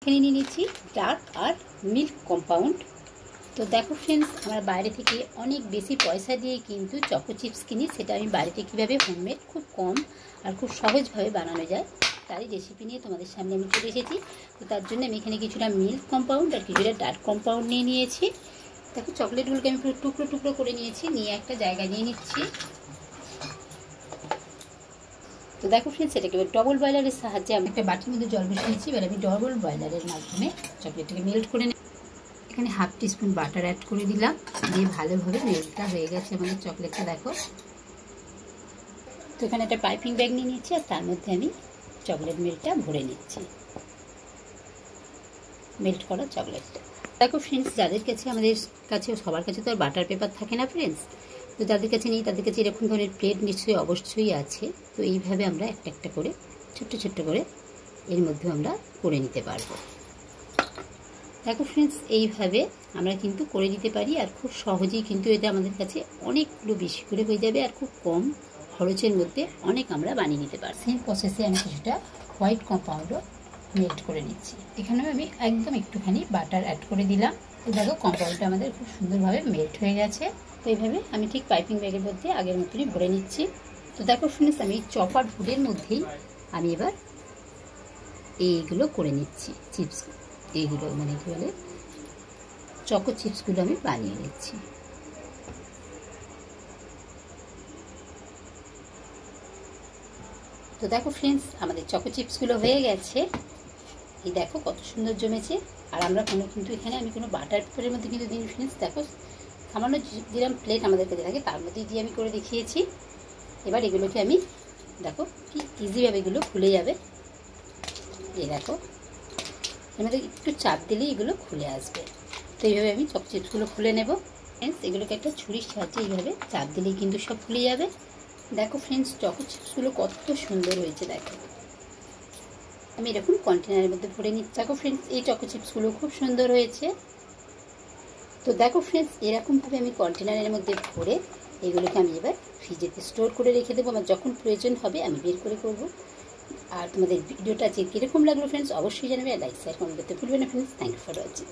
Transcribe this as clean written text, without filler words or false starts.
এখানে নিয়ে নিচ্ছি ডার্ক আর মিল্ক কম্পাউন্ড। তো দেখো ফ্রেন্ডস, আমার বাইরে থেকে অনেক বেশি পয়সা দিয়ে কিন্তু চকো চিপস কিনি, সেটা আমি বাড়িতে কীভাবে হোমমেড খুব কম আর খুব সহজভাবে বানানো যায় তারই রেসিপি নিয়ে তোমাদের সামনে আমি চলে এসেছি। তো তার জন্য আমি এখানে কিছুটা মিল্ক কম্পাউন্ড আর কিছুটা ডার্ক কম্পাউন্ড নিয়ে নিয়েছি। দেখো চকলেটগুলোকে আমি পুরো টুকরো টুকরো করে নিয়েছি, নিয়ে একটা জায়গায় নিয়ে নিচ্ছি। তো দেখো ফ্রেন্ডস, এটাকে ডবল বয়লারের সাহায্যে আমি একটা বাটির মধ্যে জল বসিয়েছি। এবার আমি ডবল বয়লারের মাধ্যমে চকলেটটাকে মেল্ট করে নিই। এখানে হাফ টিস্পুন বাটার অ্যাড করে দিলাম, দিয়ে ভালোভাবে মেল্টটা হয়ে গেছে আমাদের চকলেটটা। দেখো, তো এখানে একটা পাইপিং ব্যাগ নিয়ে নিচ্ছি আর তার মধ্যে আমি চকলেট মিল্কটা ভরে নিচ্ছি, মেল্ট করা চকলেটটা। দেখো ফ্রেন্ডস, যাদের কাছে আমাদের কাছে সবার কাছে তো আর বাটার পেপার থাকে না ফ্রেন্ডস, তো যাদের কাছে নেই তাদের কাছে এরকম ধরনের প্লেট নিশ্চয়ই অবশ্যই আছে। তো এইভাবে আমরা একটা একটা করে ছোট্ট ছোট্ট করে এর মধ্যে আমরা করে নিতে পারবো। দেখো ফ্রেন্ডস, এইভাবে আমরা কিন্তু করে নিতে পারি আর খুব সহজেই কিন্তু এটা আমাদের কাছে অনেকগুলো বেশি করে হয়ে যাবে আর খুব কম খরচের মধ্যে অনেক আমরা বানিয়ে নিতে পারি। সেই প্রসেসে আমি কিছুটা হোয়াইট কম্পাউন্ডও মেল্ট করে নিচ্ছি। এখানেও আমি একদম একটুখানি বাটার অ্যাড করে দিলাম। তো দেখো কম্পাউন্ডটা আমাদের খুব সুন্দরভাবে মেল্ট হয়ে গেছে। তো এইভাবে আমি ঠিক পাইপিং ব্যাগের মধ্যে আগের মতনই ভরে নিচ্ছি। তো দেখো ফ্রেন্ডস, আমি চপার ফুডের মধ্যেই আমি এবার এইগুলো করে নিচ্ছি চিপস, এইগুলো মানে কী বলে চকো চিপসগুলো আমি বানিয়ে নিচ্ছি। তো দেখো ফ্রেন্ডস, আমাদের চকো চিপসগুলো হয়ে গেছে। এই দেখো কত সুন্দর জমেছে। আর আমরা কিন্তু এখানে আমি কোনো বাটার পেপারের মধ্যে কিন্তু দিই ফ্রেন্ডস। দেখো সামান্য যেরকম প্লেট আমাদের কাছে থাকে তার মধ্যেই দিয়ে আমি করে দেখিয়েছি। এবার এগুলোকে আমি দেখো কি ইজিভাবে এগুলো খুলে যাবে। এই দেখো, এর মধ্যে একটু চাপ দিলেই এগুলো খুলে আসবে। তো এইভাবে আমি চকো চিপসগুলো খুলে নেব ফ্রেন্ডস। এগুলোকে একটা ছুরির সাহায্যে এইভাবে চাপ দিলেই কিন্তু সব খুলে যাবে। দেখো ফ্রেন্ডস, চকো চিপসগুলো কত সুন্দর হয়েছে। দেখো আমি এরকম কন্টেনারের মধ্যে ভরে নিচ্ছি। দেখো ফ্রেন্ডস, এই চকো চিপসগুলো খুব সুন্দর হয়েছে। তো দেখো ফ্রেন্ডস, এরকমভাবে আমি কন্টেনারের মধ্যে ভরে এগুলোকে আমি এবার ফ্রিজেতে স্টোর করে রেখে দেবো। আমার যখন প্রয়োজন হবে আমি বের করে করব। আর তোমাদের ভিডিওটা যে কীরকম লাগলো ফ্রেন্ডস অবশ্যই জানাবে। লাইক শেয়ার কমেন্ট করতে ভুলবে না friends. Thank you for watching.